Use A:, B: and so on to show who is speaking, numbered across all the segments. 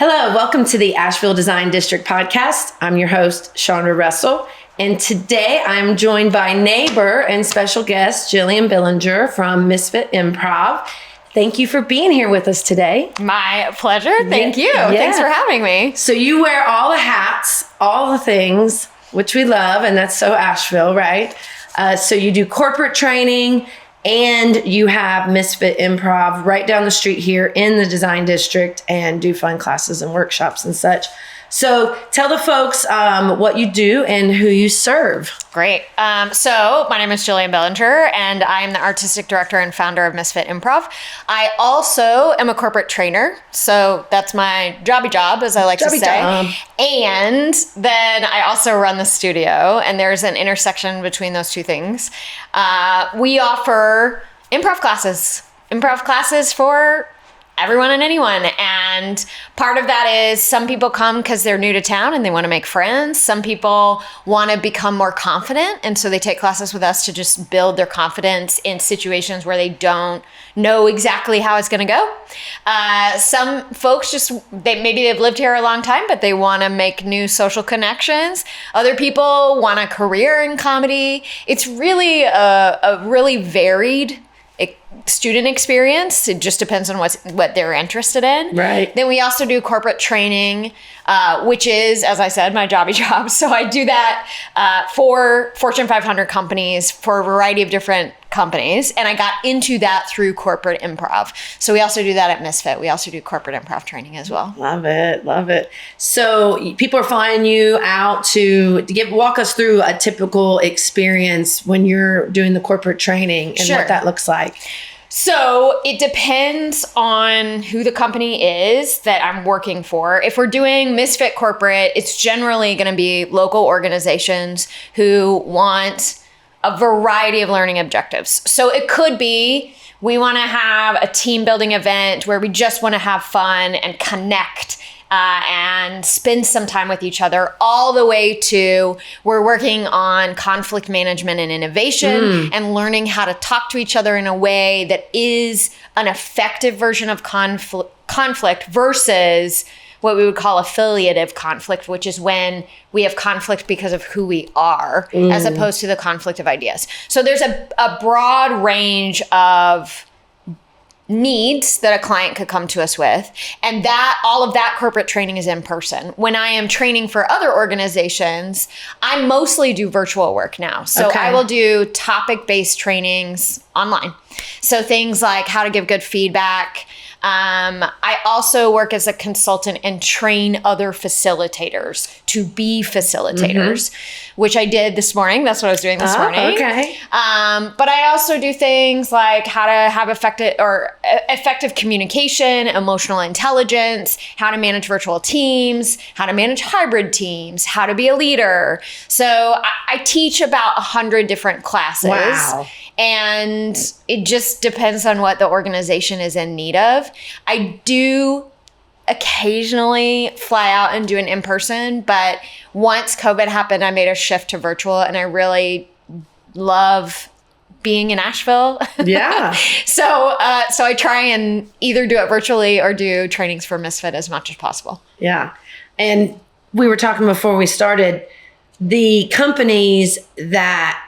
A: Hello, welcome to the Asheville Design District podcast. I'm your host, Chandra Russell, and today I'm joined by neighbor and special guest, Gillian Bellinger from Misfit Improv. Thank you for being here with us today.
B: My pleasure. Thank you.
A: Yeah.
B: Thanks for having me.
A: So you wear all the hats, all the things, which we love, and that's so Asheville, right? So you do corporate training, and you have Misfit Improv right down the street here in the Design District and do fun classes and workshops and such. So tell the folks what you do and who you serve.
B: Great. So my name is Gillian Bellinger, and I'm the artistic director and founder of Misfit Improv. I also am a corporate trainer. So that's my jobby job, as I like to say. And then I also run the studio, and there's an intersection between those two things. We offer improv classes for everyone and anyone. And part of that is some people come because they're new to town and they want to make friends. Some people want to become more confident. And so they take classes with us to just build their confidence in situations where they don't know exactly how it's going to go. Some folks maybe they've lived here a long time, but they want to make new social connections. Other people want a career in comedy. It's really a really varied student experience. It just depends on what they're interested in.
A: Right.
B: Then we also do corporate training, which is, as I said, my jobby job. So I do that for Fortune 500 companies, for a variety of different companies. And I got into that through corporate improv. So we also do that at Misfit. We also do corporate improv training as well.
A: Love it. Love it. So people are flying you out to walk us through a typical experience when you're doing the corporate training and
B: Sure.
A: what that looks like.
B: So it depends on who the company is that I'm working for. If we're doing Misfit corporate, it's generally going to be local organizations who want a variety of learning objectives. So it could be we want to have a team building event where we just want to have fun and connect and spend some time with each other, all the way to we're working on conflict management and innovation and learning how to talk to each other in a way that is an effective version of conflict versus what we would call affiliative conflict, which is when we have conflict because of who we are, as opposed to the conflict of ideas. So there's a broad range of needs that a client could come to us with. And that all of that corporate training is in person. When I am training for other organizations, I mostly do virtual work now. So
A: Okay.
B: I will do topic-based trainings online. So things like how to give good feedback. I also work as a consultant and train other facilitators to be facilitators, which I did this morning. That's what I was doing this morning.
A: Okay.
B: But I also do things like how to have effective communication, emotional intelligence, how to manage virtual teams, how to manage hybrid teams, how to be a leader. So I teach about 100 different classes.
A: Wow.
B: And it just depends on what the organization is in need of. I do occasionally fly out and do an in-person, but once COVID happened, I made a shift to virtual, and I really love being in Asheville.
A: Yeah.
B: So I try and either do it virtually or do trainings for Misfit as much as possible.
A: Yeah. And we were talking before we started, the companies that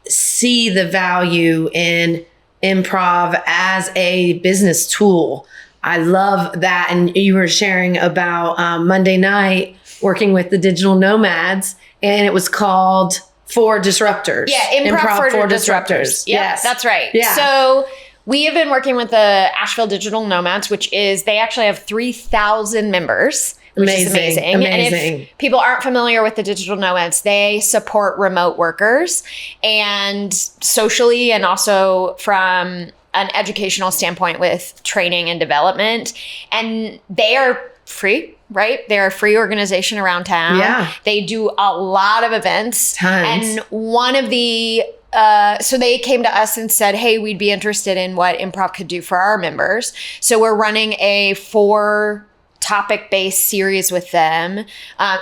A: see the value in improv as a business tool. I love that. And you were sharing about Monday night working with the digital nomads, and it was called For Disruptors.
B: Yeah, improv for disruptors. Yep,
A: Yes.
B: that's right.
A: Yeah.
B: So we have been working with the Asheville Digital Nomads, which is, they actually have 3,000 members. Which is amazing. And if people aren't familiar with the digital nomads, they support remote workers, and socially and also from an educational standpoint with training and development. And they are free, right? They're a free organization around town.
A: Yeah.
B: They do a lot of events.
A: Tons.
B: And one of the so they came to us and said, hey, we'd be interested in what improv could do for our members. So we're running a 4 topic-based series with them.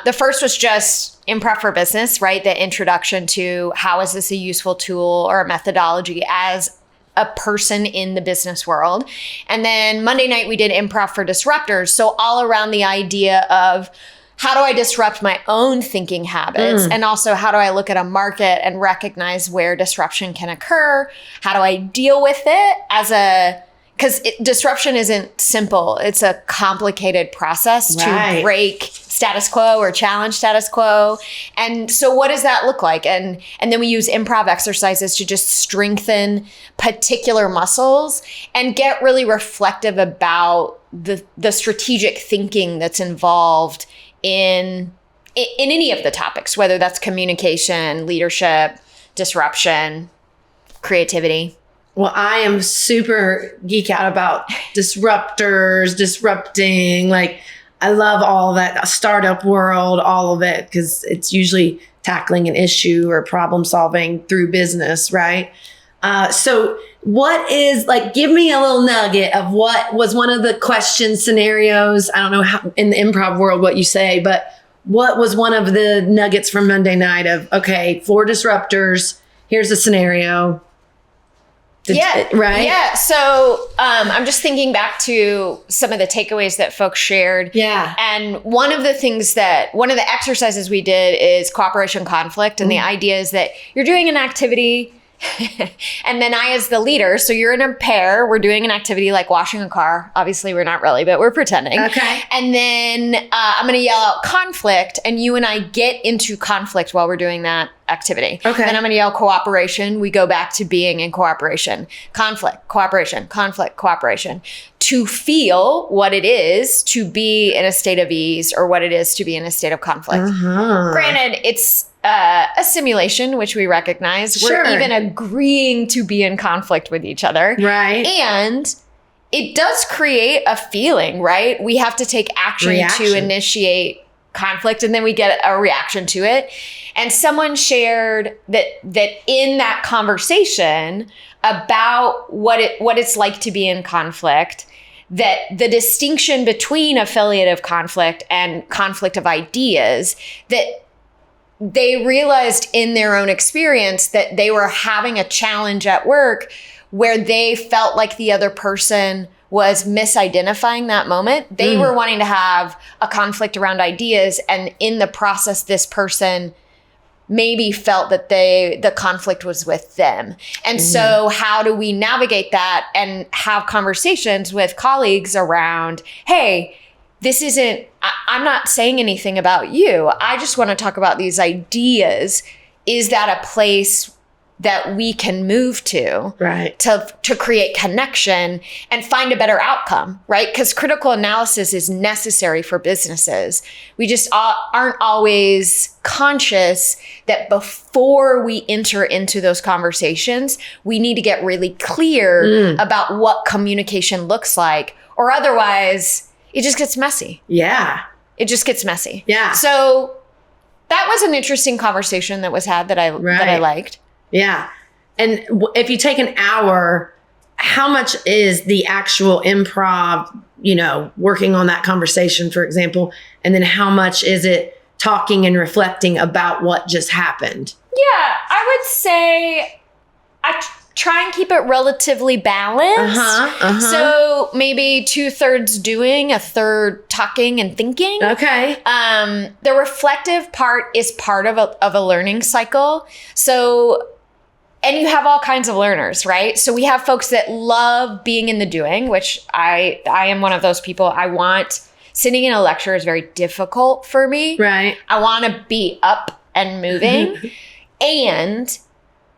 B: The first was just improv for business, right? The introduction to how is this a useful tool or a methodology as a person in the business world. And then Monday night we did improv for disruptors. So all around the idea of how do I disrupt my own thinking habits? And also how do I look at a market and recognize where disruption can occur? How do I deal with it because disruption isn't simple. It's a complicated process to break status quo or challenge status quo. And so what does that look like? And then we use improv exercises to just strengthen particular muscles and get really reflective about the strategic thinking that's involved in any of the topics, whether that's communication, leadership, disruption, creativity.
A: Well, I am super geek out about disruptors, disrupting. Like, I love all that startup world, all of it, because it's usually tackling an issue or problem solving through business, right? So what is, like, give me a little nugget of what was one of the question scenarios. I don't know how in the improv world what you say, but what was one of the nuggets from Monday night of, okay, 4 disruptors, here's a scenario. Right?
B: Yeah. So I'm just thinking back to some of the takeaways that folks shared.
A: Yeah.
B: And one of the exercises we did is cooperation conflict. And the idea is that you're doing an activity and then I, as the leader, so you're in a pair, we're doing an activity like washing a car. Obviously, we're not really, but we're pretending.
A: Okay.
B: And then I'm going to yell out conflict, and you and I get into conflict while we're doing that activity.
A: Okay.
B: Then I'm going to yell cooperation. We go back to being in cooperation. Conflict, cooperation, conflict, cooperation. To feel what it is to be in a state of ease or what it is to be in a state of conflict. Granted, it's a simulation, which we recognize. We're even agreeing to be in conflict with each other.
A: Right.
B: And it does create a feeling, right? We have to take action to initiate conflict, and then we get a reaction to it. And someone shared that in that conversation about what it's like to be in conflict, that the distinction between affiliative conflict and conflict of ideas, that they realized in their own experience that they were having a challenge at work where they felt like the other person was misidentifying that moment. They were wanting to have a conflict around ideas, and in the process, this person maybe felt that the conflict was with them. And so how do we navigate that and have conversations with colleagues around, hey, I'm not saying anything about you. I just want to talk about these ideas. Is that a place that we can move to,
A: right,
B: to create connection and find a better outcome, right? Because critical analysis is necessary for businesses. We just aren't always conscious that before we enter into those conversations, we need to get really clear about what communication looks like, or otherwise it just gets messy.
A: Yeah.
B: It just gets messy.
A: Yeah.
B: So that was an interesting conversation that was had that I liked.
A: Yeah. And if you take an hour, how much is the actual improv, working on that conversation, for example? And then how much is it talking and reflecting about what just happened?
B: Yeah, I would say I try and keep it relatively balanced. So maybe 2/3 doing, 1/3 talking and thinking.
A: Okay.
B: The reflective part is part of a learning cycle. So, and you have all kinds of learners, right? So we have folks that love being in the doing, which I am one of those people. Sitting in a lecture is very difficult for me.
A: Right.
B: I want to be up and moving. And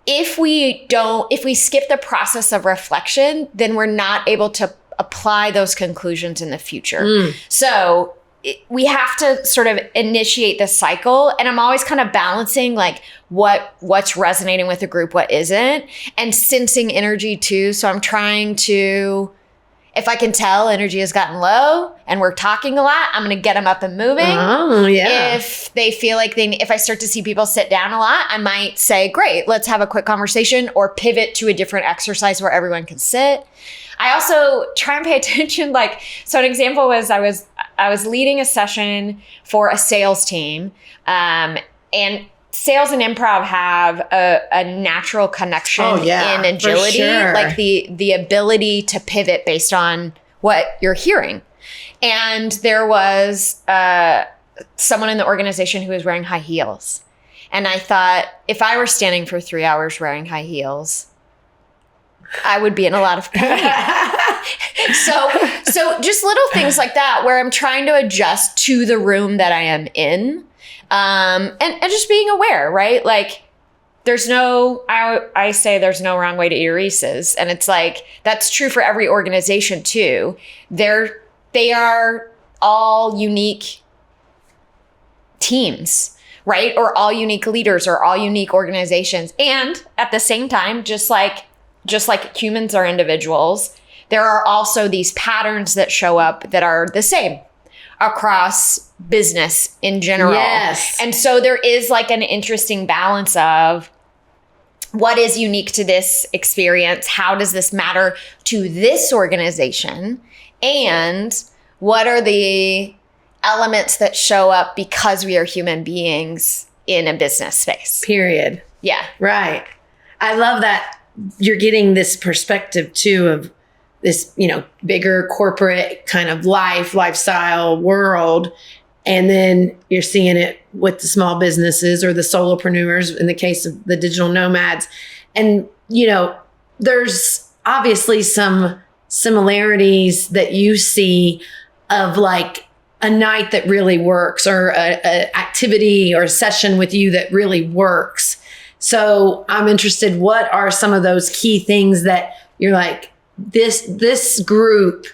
B: if we skip the process of reflection, then we're not able to apply those conclusions in the future. So we have to sort of initiate the cycle. And I'm always kind of balancing like what's resonating with the group, what isn't, and sensing energy too. So I'm trying to, if I can tell energy has gotten low and we're talking a lot, I'm going to get them up and moving.
A: Oh, yeah.
B: If they feel like if I start to see people sit down a lot, I might say, great, let's have a quick conversation, or pivot to a different exercise where everyone can sit. I also try and pay attention. So an example was I was leading a session for a sales team, and sales and improv have a natural connection in agility, like the ability to pivot based on what you're hearing. And there was someone in the organization who was wearing high heels. And I thought, if I were standing for 3 hours wearing high heels, I would be in a lot of pain. So just little things like that where I'm trying to adjust to the room that I am in. And just being aware, right? Like I say there's no wrong way to eat Reese's. And it's like, that's true for every organization too. They are all unique teams, right? Or all unique leaders or all unique organizations. And at the same time, just like humans are individuals, there are also these patterns that show up that are the same across business in general.
A: Yes.
B: And so there is like an interesting balance of what is unique to this experience? How does this matter to this organization? And what are the elements that show up because we are human beings in a business space?
A: Period.
B: Yeah.
A: Right. I love that you're getting this perspective too of this, bigger corporate kind of lifestyle world. And then you're seeing it with the small businesses or the solopreneurs in the case of the digital nomads. And, there's obviously some similarities that you see of like a night that really works or a activity or a session with you that really works. So I'm interested, what are some of those key things that you're like, this group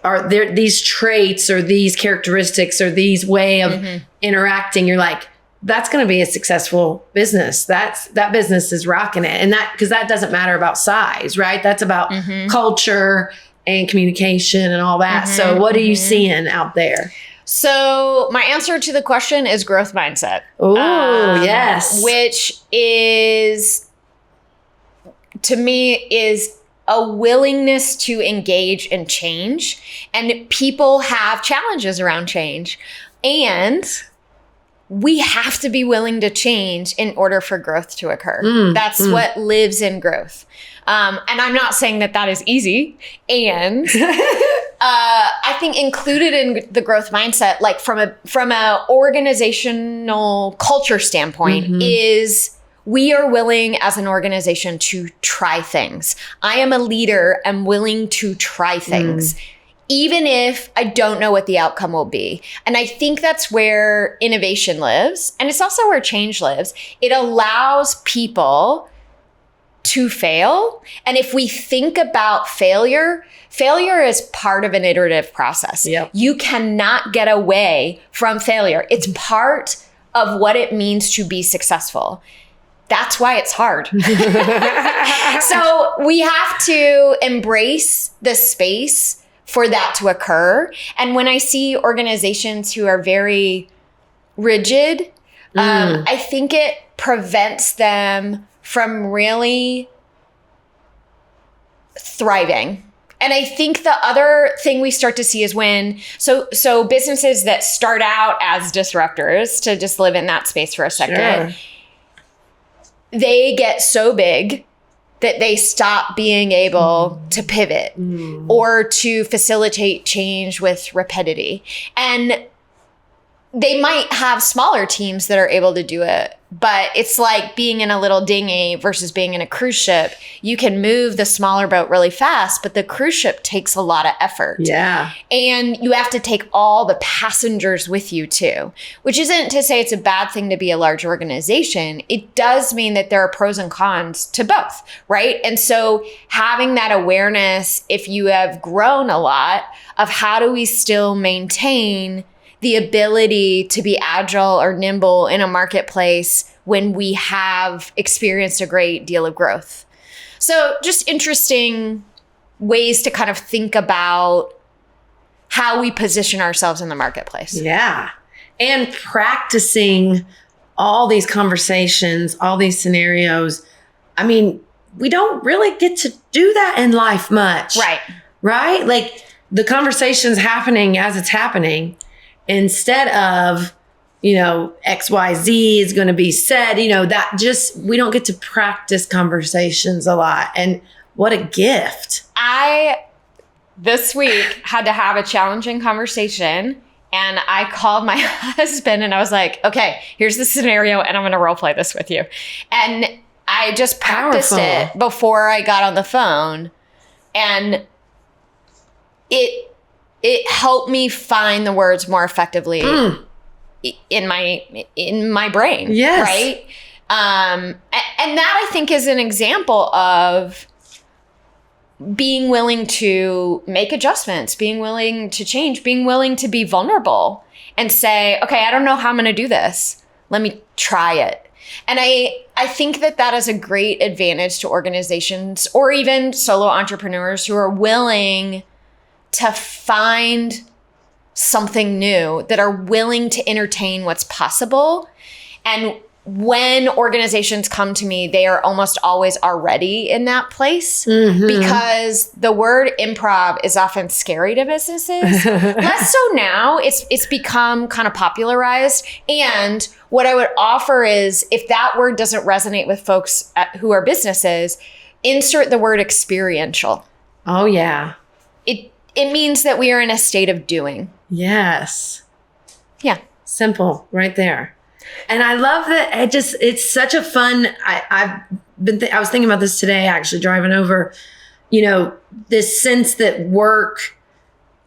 A: are there, these traits or these characteristics or these way of interacting, you're like, that's going to be a successful business. That business is rocking it. And because that doesn't matter about size, right? That's about culture and communication and all that. So what are you seeing out there?
B: So my answer to the question is growth mindset.
A: Oh, yes.
B: Which is, to me, is a willingness to engage in change. And people have challenges around change. And we have to be willing to change in order for growth to occur. That's what lives in growth. And I'm not saying that is easy. And I think included in the growth mindset, like from a organizational culture standpoint, is we are willing as an organization to try things. I am a leader. I'm willing to try things, even if I don't know what the outcome will be. And I think that's where innovation lives. And it's also where change lives. It allows people to fail. And if we think about failure is part of an iterative process.
A: Yep.
B: You cannot get away from failure. It's part of what it means to be successful. That's why it's hard. So we have to embrace the space for that to occur. And when I see organizations who are very rigid, I think it prevents them from really thriving. And I think the other thing we start to see is when, so businesses that start out as disruptors, to just live in that space for a second, they get so big that they stop being able to pivot or to facilitate change with rapidity. And they might have smaller teams that are able to do it, but it's like being in a little dinghy versus being in a cruise ship. You can move the smaller boat really fast, but the cruise ship takes a lot of effort.
A: Yeah.
B: And you have to take all the passengers with you too, which isn't to say it's a bad thing to be a large organization. It does mean that there are pros and cons to both, right? And so having that awareness, if you have grown a lot, of how do we still maintain the ability to be agile or nimble in a marketplace when we have experienced a great deal of growth. So just interesting ways to kind of think about how we position ourselves in the marketplace.
A: Yeah. And practicing all these conversations, all these scenarios. I mean, we don't really get to do that in life much.
B: Right.
A: Right? Like the conversation's happening as it's happening, instead of XYZ is going to be said, that just, we don't get to practice conversations a lot. And what a gift.
B: This week had to have a challenging conversation, and I called my husband and I was like, okay, here's the scenario and I'm going to role play this with you. And I just practiced it before I got on the phone, and it helped me find the words more effectively in my brain.
A: Yes.
B: Right. And that, I think, is an example of being willing to make adjustments, being willing to change, being willing to be vulnerable and say, okay, I don't know how I'm going to do this. Let me try it. And I think that is a great advantage to organizations or even solo entrepreneurs who are willing to find something new, that are willing to entertain what's possible. And when organizations come to me, they are almost always already in that place because the word improv is often scary to businesses. Less so now. It's become kind of popularized. And what I would offer is, if that word doesn't resonate with folks who are businesses, insert the word experiential.
A: Oh, yeah.
B: It means that we are in a state of doing.
A: Yes.
B: Yeah.
A: Simple right there. And I love that. It's such a fun, I was thinking about this today, actually driving over, this sense that work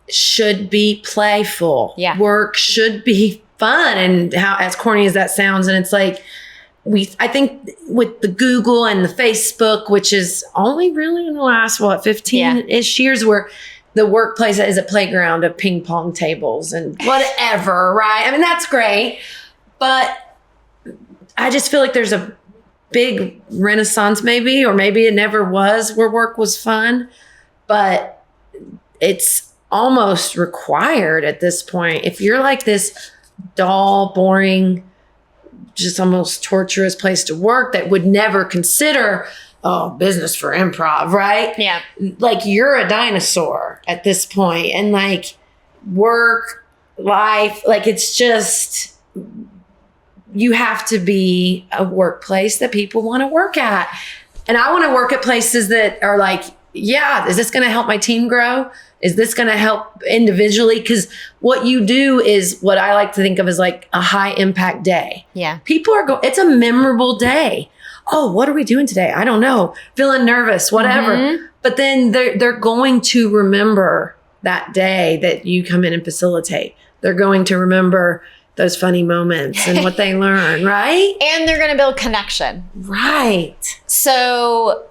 A: should be playful.
B: Yeah.
A: Work should be fun. And how, as corny as that sounds, and it's like, I think with the Google and the Facebook, which is only really in the last, 15-ish years, where the workplace is a playground of ping pong tables and whatever, right? I mean, that's great. But I just feel like there's a big renaissance maybe, or maybe it never was, where work was fun. But it's almost required at this point. If you're like this dull, boring, just almost torturous place to work that would never consider, business for improv, right?
B: Yeah.
A: Like, you're a dinosaur at this point. And like, work, life, like, it's just, you have to be a workplace that people want to work at. And I want to work at places that are like, yeah, is this going to help my team grow? Is this going to help individually? Because what you do is what I like to think of as like a high impact day.
B: Yeah.
A: People are it's a memorable day. Oh, what are we doing today? I don't know. Feeling nervous, whatever. But then they're going to remember that day that you come in and facilitate. They're going to remember those funny moments and what they learn, right?
B: And they're going to build connection.
A: Right.
B: So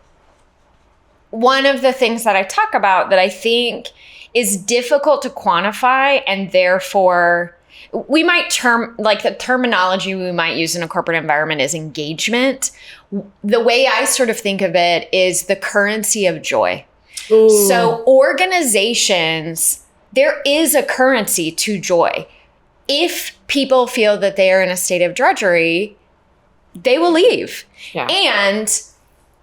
B: one of the things that I talk about that I think is difficult to quantify, and therefore we might the terminology we might use in a corporate environment is engagement. The way I sort of think of it is the currency of joy. Ooh. So organizations, there is a currency to joy. If people feel that they are in a state of drudgery, they will leave. Yeah. And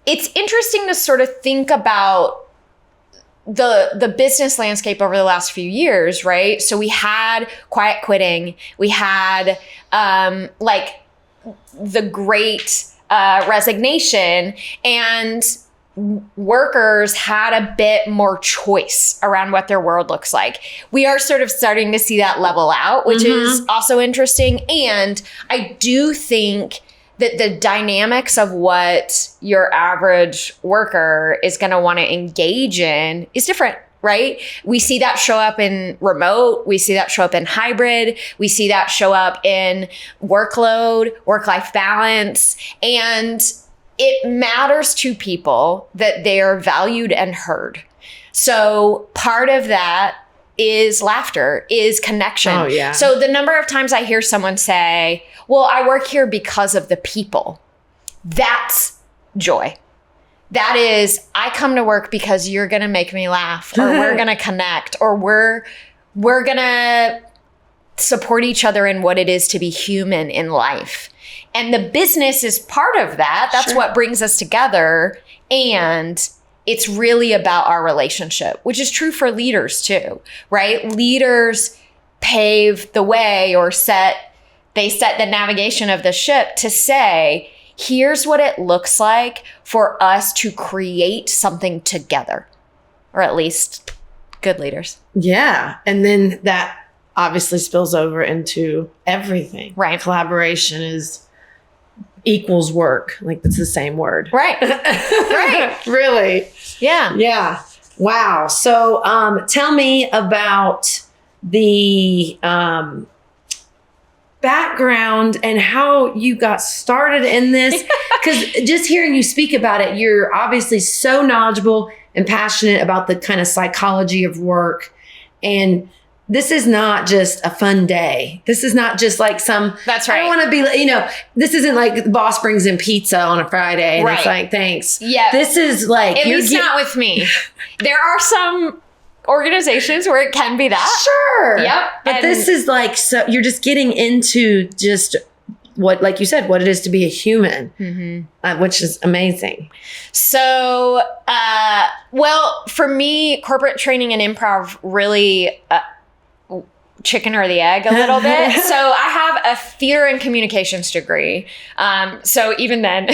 B: it's interesting to sort of think about the business landscape over the last few years, right? So we had quiet quitting. We had the great resignation, and workers had a bit more choice around what their world looks like. We are sort of starting to see that level out, which is also interesting. And I do think that the dynamics of what your average worker is going to want to engage in is different, right? We see that show up in remote. We see that show up in hybrid. We see that show up in workload, work-life balance. And it matters to people that they are valued and heard. So part of that is laughter, is connection.
A: Oh, yeah.
B: So the number of times I hear someone say, well, I work here because of the people. That's joy. That is, I come to work because you're going to make me laugh, or we're going to connect, or we're going to support each other in what it is to be human in life. And the business is part of that. That's what brings us together. And it's really about our relationship, which is true for leaders too, right? Leaders pave the way or set they set the navigation of the ship to say, here's what it looks like for us to create something together, or at least good leaders.
A: Yeah. And then that obviously spills over into everything.
B: Right.
A: Collaboration equals work. Like, that's the same word.
B: Right. Right.
A: Really.
B: Yeah.
A: Yeah. Wow. So tell me about the background and how you got started in this. Because just hearing you speak about it, you're obviously so knowledgeable and passionate about the kind of psychology of work. And this is not just a fun day. This is not just like some,
B: that's right.
A: I don't want to be, this isn't like the boss brings in pizza on a Friday and it's like, thanks.
B: Yeah.
A: This is like,
B: at least not with me. There are some organizations where it can be that.
A: Sure.
B: Yep.
A: But this is like, so you're just getting into just what, like you said, what it is to be a human, which is amazing.
B: So, well, for me, corporate training and improv really, chicken or the egg a little bit. So I have a theater and communications degree. So even then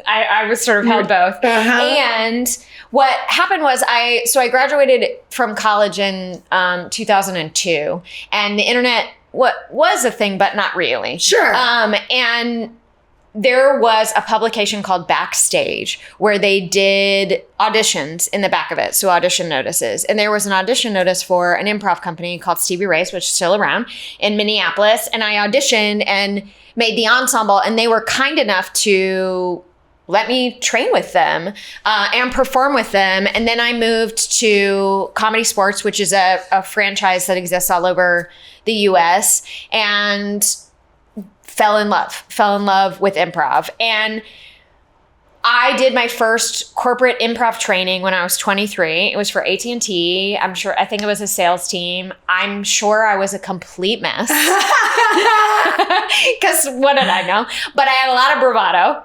B: I was sort of held both. And what happened was I graduated from college in 2002, and the internet was a thing, but not really.
A: Sure.
B: And there was a publication called Backstage where they did auditions in the back of it. So audition notices. And there was an audition notice for an improv company called Stevie Ray's, which is still around, in Minneapolis. And I auditioned and made the ensemble. And they were kind enough to let me train with them and perform with them. And then I moved to Comedy Sports, which is a franchise that exists all over the US, and fell in love with improv. And I did my first corporate improv training when I was 23. It was for AT&T. I think it was a sales team. I'm sure I was a complete mess. Because what did I know? But I had a lot of bravado.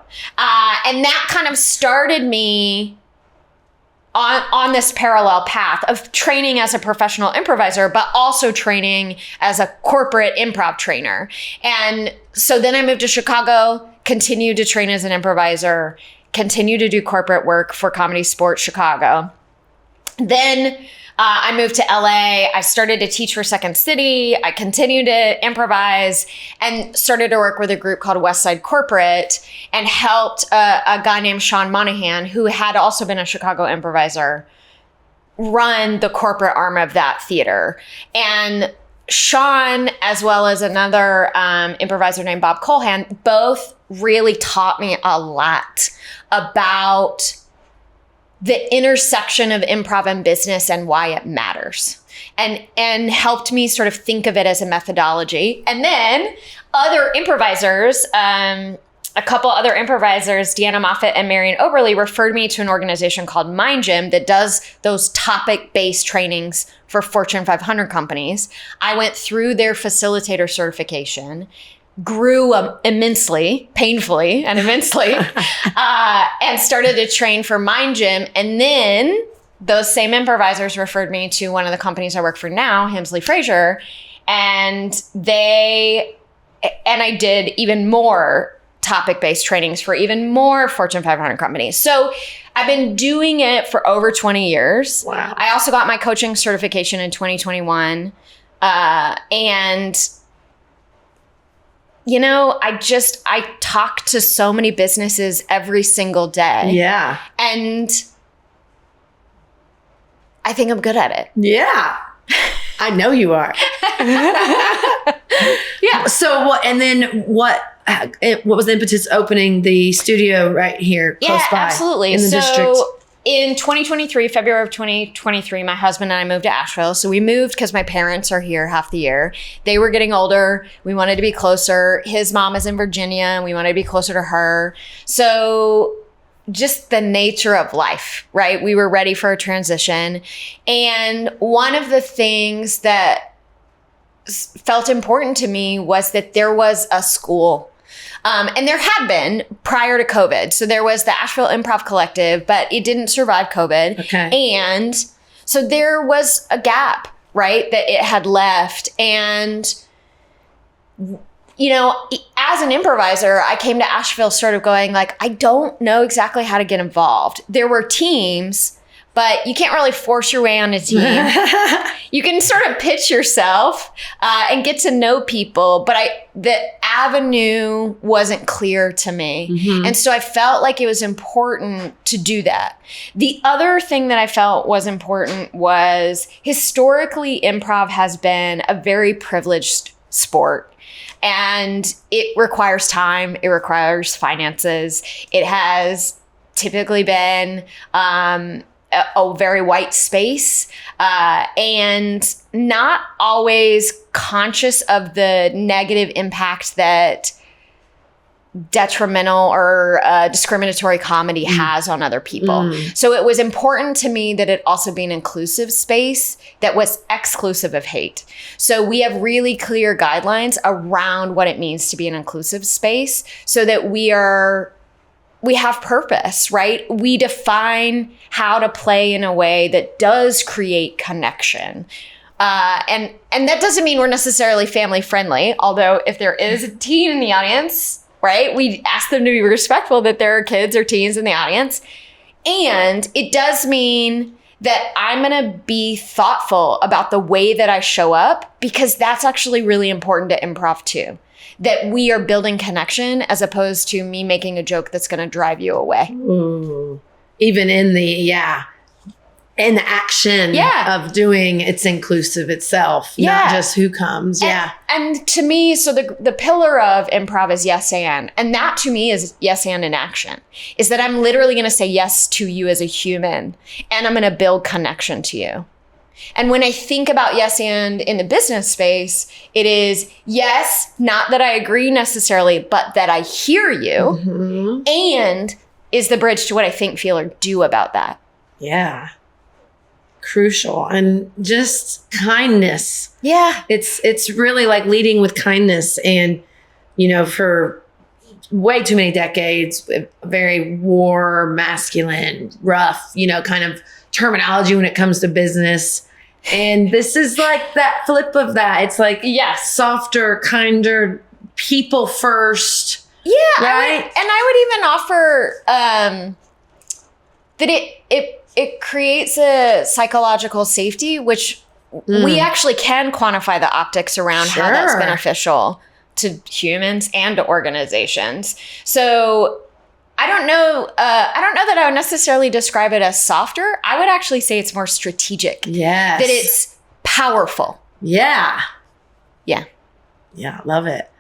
B: And that kind of started me on this parallel path of training as a professional improviser, but also training as a corporate improv trainer. And so then I moved to Chicago, continued to train as an improviser, continued to do corporate work for Comedy Sports Chicago. Then I moved to LA. I started to teach for Second City. I continued to improvise and started to work with a group called Westside Corporate, and helped a guy named Sean Monahan, who had also been a Chicago improviser, run the corporate arm of that theater. And Sean, as well as another improviser named Bob Colhan, both really taught me a lot about the intersection of improv and business and why it matters, and helped me sort of think of it as a methodology. And then other improvisers, a couple other improvisers, Deanna Moffat and Marion Oberly, referred me to an organization called Mind Gym that does those topic-based trainings for Fortune 500 companies. I went through their facilitator certification, grew immensely, painfully and immensely, and started to train for Mind Gym. And then those same improvisers referred me to one of the companies I work for now, Hemsley Fraser, and I did even more topic-based trainings for even more Fortune 500 companies. So I've been doing it for over 20 years.
A: Wow.
B: I also got my coaching certification in 2021. And I talk to so many businesses every single day.
A: Yeah.
B: And I think I'm good at it.
A: Yeah. I know you are.
B: Yeah.
A: So what was the impetus opening the studio right here close by?
B: Yeah, absolutely.
A: In the district?
B: In 2023, February of 2023, my husband and I moved to Asheville. So we moved because my parents are here half the year. They were getting older. We wanted to be closer. His mom is in Virginia, and we wanted to be closer to her. So just the nature of life, right? We were ready for a transition. And one of the things that felt important to me was that there was a school. And there had been prior to COVID. So there was the Asheville Improv Collective, but it didn't survive COVID.
A: Okay.
B: And so there was a gap, right, that it had left. And you know, as an improviser, I came to Asheville sort of going like, I don't know exactly how to get involved. There were teams, but you can't really force your way on a team. You can sort of pitch yourself and get to know people, but the avenue wasn't clear to me. Mm-hmm. And so I felt like it was important to do that. The other thing that I felt was important was historically improv has been a very privileged sport. And it requires time. It requires finances. It has typically been a very white space and not always conscious of the negative impact that detrimental or discriminatory comedy has on other people. So it was important to me that it also be an inclusive space that was exclusive of hate. So we have really clear guidelines around what it means to be an inclusive space so that we have purpose, right? We define how to play in a way that does create connection. And that doesn't mean we're necessarily family friendly, although if there is a teen in the audience, right, we ask them to be respectful that there are kids or teens in the audience. And it does mean that I'm going to be thoughtful about the way that I show up, because that's actually really important to improv too. That we are building connection as opposed to me making a joke that's going to drive you away.
A: Ooh. Even in the action of doing, it's inclusive itself, not just who comes.
B: And to me, so the pillar of improv is yes and that to me is yes and in action, is that I'm literally going to say yes to you as a human, and I'm going to build connection to you. And when I think about yes and in the business space, it is yes, not that I agree necessarily, but that I hear you, and is the bridge to what I think, feel, or do about that.
A: Yeah. Crucial. And just kindness.
B: Yeah.
A: It's really like leading with kindness. And, you know, for way too many decades, very war, masculine, rough, you know, kind of terminology when it comes to business. And this is like that flip of that. It's like, softer, kinder, people first.
B: Yeah.
A: Right.
B: I would even offer that it creates a psychological safety, which we actually can quantify the optics around how that's beneficial to humans and to organizations. So I don't know that I would necessarily describe it as softer. I would actually say it's more strategic.
A: Yes.
B: That it's powerful.
A: Yeah.
B: Yeah.
A: Yeah. Love it.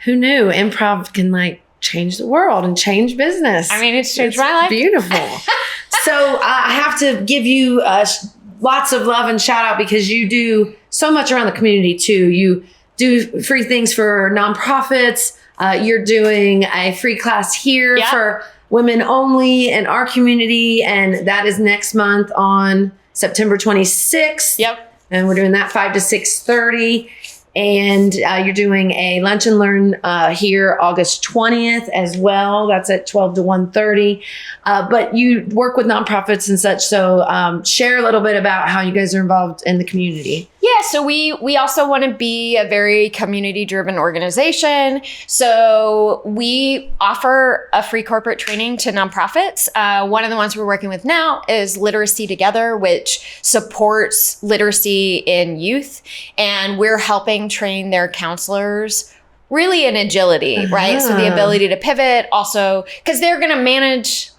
A: Who knew improv can like change the world and change business?
B: I mean, it's changed my life.
A: Beautiful. So I have to give you lots of love and shout out, because you do so much around the community too. You do free things for nonprofits. You're doing a free class here for women only in our community. And that is next month on September 26th.
B: Yep.
A: And we're doing that 5 to 6:30. And you're doing a lunch and learn here August 20th as well. That's at 12 to 1:30. But you work with nonprofits and such. So share a little bit about how you guys are involved in the community.
B: Yeah, so we also want to be a very community-driven organization. So we offer a free corporate training to nonprofits. One of the ones we're working with now is Literacy Together, which supports literacy in youth. And we're helping train their counselors really in agility, right? So the ability to pivot also, because they're going to manage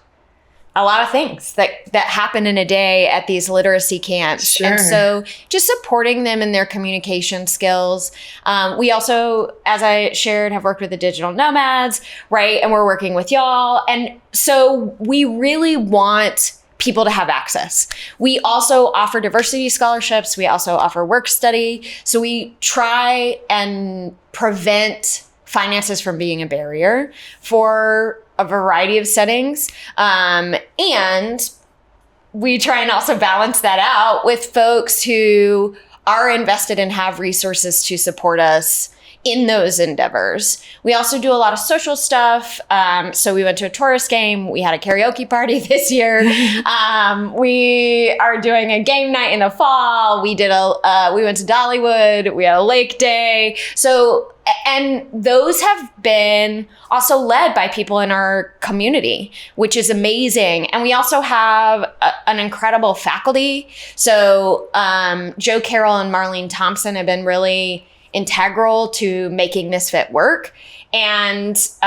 B: a lot of things that happen in a day at these literacy camps.
A: Sure.
B: And so just supporting them in their communication skills. We also, as I shared, have worked with the digital nomads, right? And we're working with y'all. And so we really want people to have access. We also offer diversity scholarships. We also offer work study. So we try and prevent finances from being a barrier for a variety of settings. And we try and also balance that out with folks who are invested and have resources to support us in those endeavors. We also do a lot of social stuff. So we went to a tourist game. We had a karaoke party this year. We are doing a game night in the fall. We went to Dollywood. We had a lake day. So, and those have been also led by people in our community, which is amazing. And we also have an incredible faculty. So Joe Carroll and Marlene Thompson have been really integral to making Misfit work. And so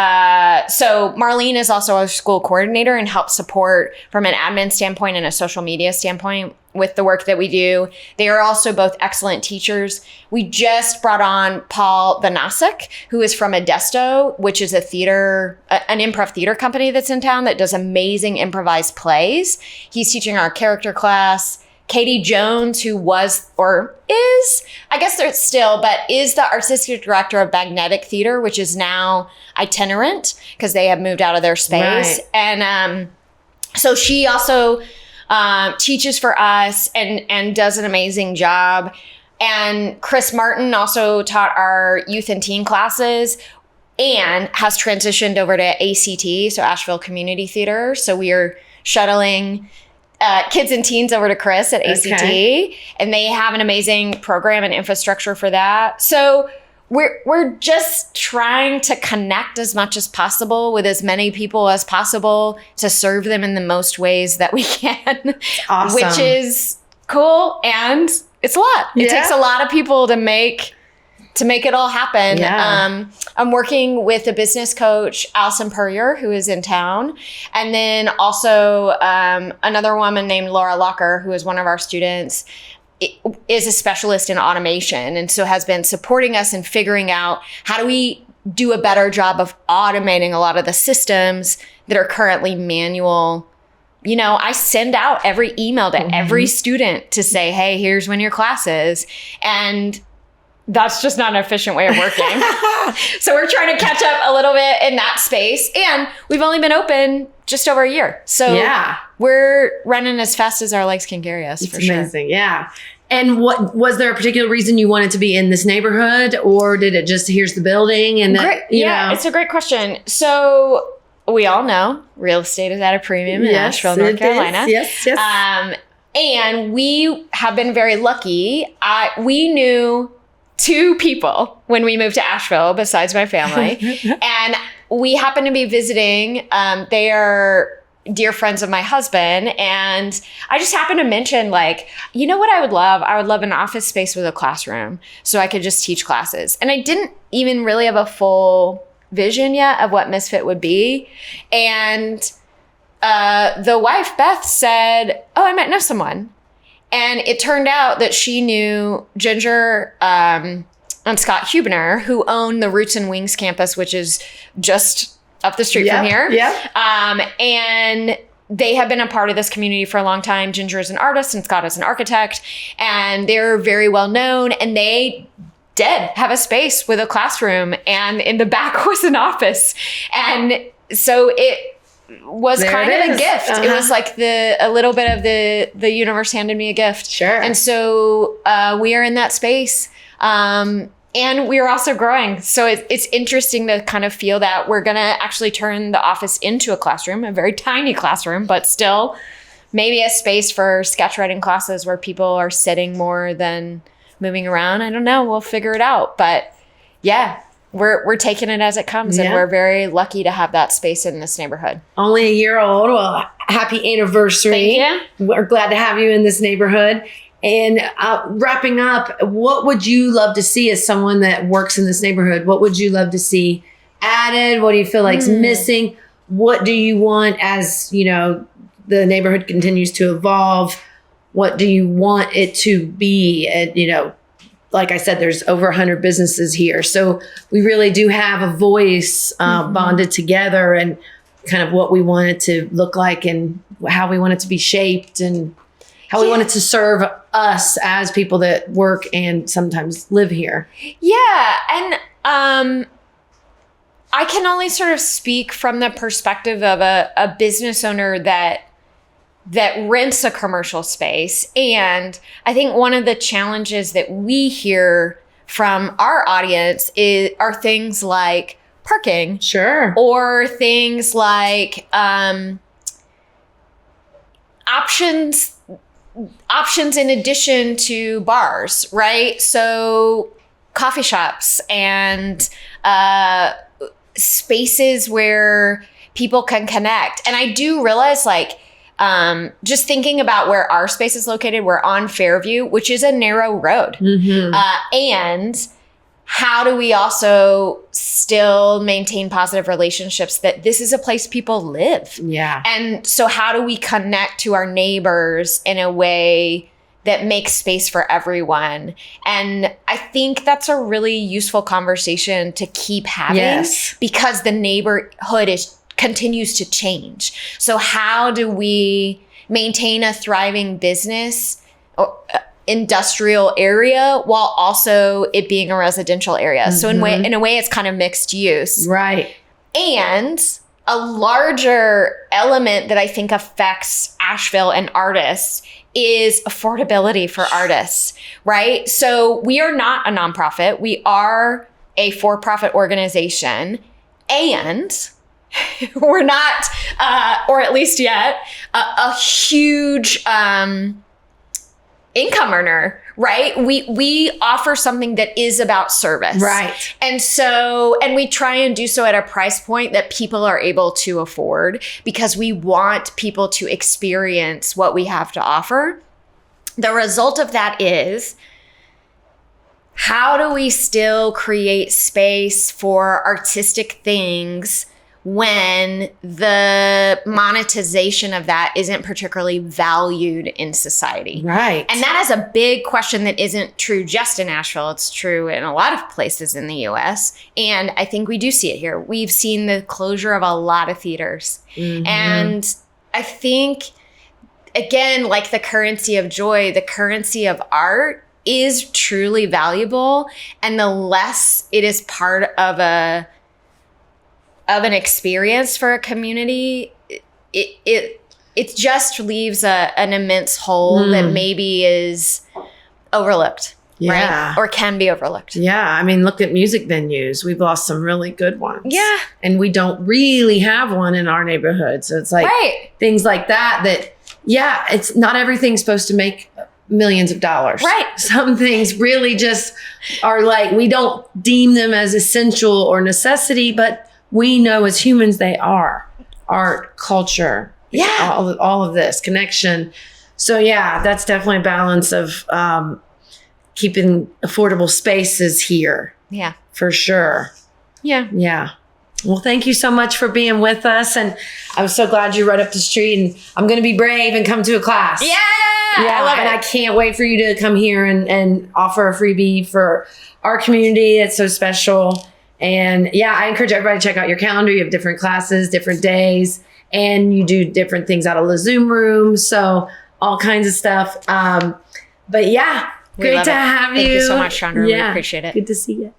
B: Marlene is also our school coordinator and helps support from an admin standpoint and a social media standpoint with the work that we do. They are also both excellent teachers. We just brought on Paul Vanasek, who is from Modesto, which is an improv theater company that's in town that does amazing improvised plays. He's teaching our character class. Katie Jones, who was, or is, I guess they're still, but is the artistic director of Magnetic Theater, which is now itinerant because they have moved out of their space.
A: Right.
B: And so she also teaches for us and does an amazing job. And Chris Martin also taught our youth and teen classes and has transitioned over to ACT, so Asheville Community Theater. So we are shuttling kids and teens over to Chris at ACT, and they have an amazing program and infrastructure for that. So we're just trying to connect as much as possible with as many people as possible to serve them in the most ways that we can,
A: awesome.
B: Which is cool. And it's a lot. It takes a lot of people to make it all happen.
A: Yeah.
B: I'm working with a business coach, Allison Purrier, who is in town. And then also another woman named Laura Locker, who is one of our students, is a specialist in automation. And so has been supporting us in figuring out how do we do a better job of automating a lot of the systems that are currently manual. You know, I send out every email to every student to say, hey, here's when your class is. And that's just not an efficient way of working. So we're trying to catch up a little bit in that space. And we've only been open just over a year. So we're running as fast as our legs can carry us.
A: It's amazing. Yeah. And what was there a particular reason you wanted to be in this neighborhood, or did it just, here's the building? And that, you know?
B: It's a great question. So we all know real estate is at a premium in Asheville, North Carolina.
A: Yes.
B: And we have been very lucky. We knew 2 people when we moved to Asheville besides my family. And we happened to be visiting. They are dear friends of my husband. And I just happened to mention, like, you know what I would love? I would love an office space with a classroom so I could just teach classes. And I didn't even really have a full vision yet of what Misfit would be. And the wife, Beth, said, oh, I might know someone. And it turned out that she knew Ginger and Scott Huebner, who own the Roots and Wings campus, which is just up the street from here. And they have been a part of this community for a long time. Ginger is an artist and Scott is an architect. And they're very well known. And they did have a space with a classroom. And in the back was an office. And so it was kind of a gift. It was like a little bit of the universe handed me a gift.
A: Sure.
B: And so we are in that space. And we are also growing. So it's interesting to kind of feel that we're going to actually turn the office into a classroom, a very tiny classroom, but still maybe a space for sketch writing classes where people are sitting more than moving around. I don't know. We'll figure it out. But yeah, we're taking it as it comes, and we're very lucky to have that space in this neighborhood.
A: Only a year old. Well, happy anniversary.
B: Thank you.
A: We're glad to have you in this neighborhood. And wrapping up, what would you love to see as someone that works in this neighborhood? What would you love to see added? What do you feel like is missing? What do you want as, you know, the neighborhood continues to evolve? What do you want it to be? And, you know, like I said, there's over 100 businesses here. So we really do have a voice bonded together, and kind of what we want it to look like and how we want it to be shaped and how we want it to serve us as people that work and sometimes live here.
B: Yeah. And I can only sort of speak from the perspective of a business owner that rents a commercial space. And I think one of the challenges that we hear from our audience are things like parking.
A: Sure.
B: Or things like options in addition to bars, right? So coffee shops and spaces where people can connect. And I do realize, like, just thinking about where our space is located, we're on Fairview, which is a narrow road. And how do we also still maintain positive relationships, that this is a place people live?
A: Yeah.
B: And so how do we connect to our neighbors in a way that makes space for everyone? And I think that's a really useful conversation to keep having, because the neighborhood continues to change. So how do we maintain a thriving business or industrial area while also it being a residential area? So in a way, it's kind of mixed use.
A: Right.
B: And a larger element that I think affects Asheville and artists is affordability for artists, right? So we are not a nonprofit. We are a for-profit organization, and we're not, or at least yet, a huge income earner, right? We offer something that is about service.
A: Right.
B: And we try and do so at a price point that people are able to afford, because we want people to experience what we have to offer. The result of that is, how do we still create space for artistic things when the monetization of that isn't particularly valued in society?
A: Right.
B: And that is a big question that isn't true just in Asheville. It's true in a lot of places in the US. And I think we do see it here. We've seen the closure of a lot of theaters. And I think, again, like the currency of joy, the currency of art is truly valuable. And the less it is part of an experience for a community, it just leaves an immense hole that maybe is overlooked, right? Or can be overlooked.
A: Yeah. I mean, look at music venues. We've lost some really good ones.
B: Yeah.
A: And we don't really have one in our neighborhood. So it's like things like that, it's not everything's supposed to make millions of dollars.
B: Right.
A: Some things really just are like, we don't deem them as essential or necessity, but we know as humans they are. Art, culture, all of this connection. So yeah, that's definitely a balance of keeping affordable spaces here.
B: Yeah.
A: For sure.
B: Yeah.
A: Yeah. Well, thank you so much for being with us. And I'm so glad you're right up the street, and I'm going to be brave and come to a class.
B: Yeah. I love it.
A: And I can't wait for you to come here and offer a freebie for our community. It's so special. And yeah, I encourage everybody to check out your calendar. You have different classes, different days, and you do different things out of the Zoom room. So all kinds of stuff. But yeah, great to have you.
B: Thank you so much, Chandra.
A: Yeah,
B: we appreciate it.
A: Good to see you.